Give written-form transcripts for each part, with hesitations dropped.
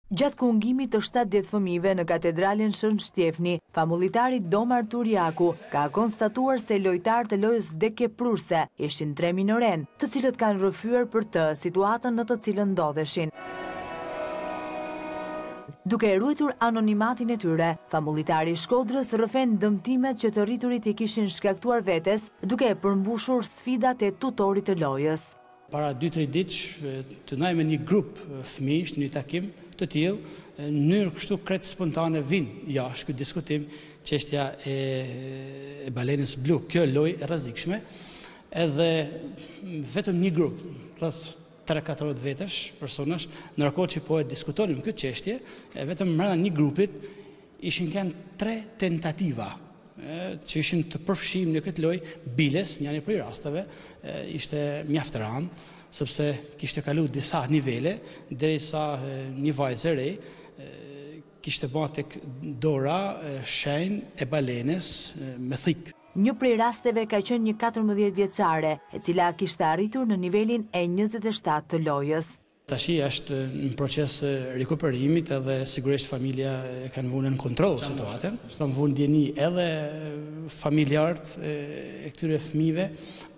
Gjatë kungimit të 70 fëmijëve në katedralin Shën Shtjefni, famulitari Dom Artur Jaku ka konstatuar se lojtarët e lojës vdekjeprurse ishin 3 minoren, të cilët kanë rrëfyer për të situatën në të cilën ndodheshin. Duke ruajtur anonimatin e tyre, famulitari i Shkodrës rrëfen dëmtimet që të rriturit i kishin shkaktuar vetes, duke përmbushur sfidat e tutorit të lojës. Para 2-3 ditë të ndajmë një grup fëmijësh në një takim të tillë, në mënyrë kështu krejt spontane vinë jashtë ky diskutim çështja e balenës blu, kjo lojë e rrezikshme, edhe vetëm një grup, rreth 3-4 vetësh personash, ndërkohë që po e diskutonim këtë çështje, vetëm brenda një grupit ishin kanë 3 tentativa që ishin të përfshijmë në këtë lojë. Biles, një prej rasteve, ishte mjaft rënd, sepse kishte kaluar disa nivele derisa një vajzë e re kishte bërë tek dora shenjë e balenës me thik. Një prej rasteve ka qenë një 14 vjeçare, e cila kishte arritur në nivelin e 27 të lojës. Tashi është në proces rikuperimit edhe sigurisht familja e kanë vënë në kontroll situatën. Kanë vënë ndjeni edhe familjarët e këtyre fëmijëve,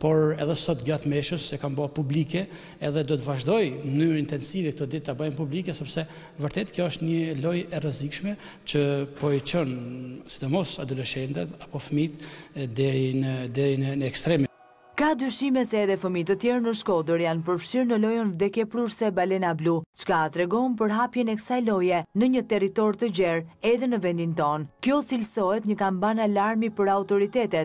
por edhe sot gjatë meshës e kanë bërë publike edhe do të vazhdoj në mënyrë intensive këto ditë ta bëjmë publike, sepse vërtet kjo është një lojë e rrezikshme që po i çon sidomos adoleshentët apo fëmijët deri në ekstreme. Ka dyshime se edhe fëmijë të tjerë në Shkodër janë përfshirë në lojën vdekjeprurse Balena Blu, çka tregon për hapjen e kësaj loje në një territor të gjerë edhe në vendin tonë. Kjo cilësohet një kamban alarmi për autoritetet,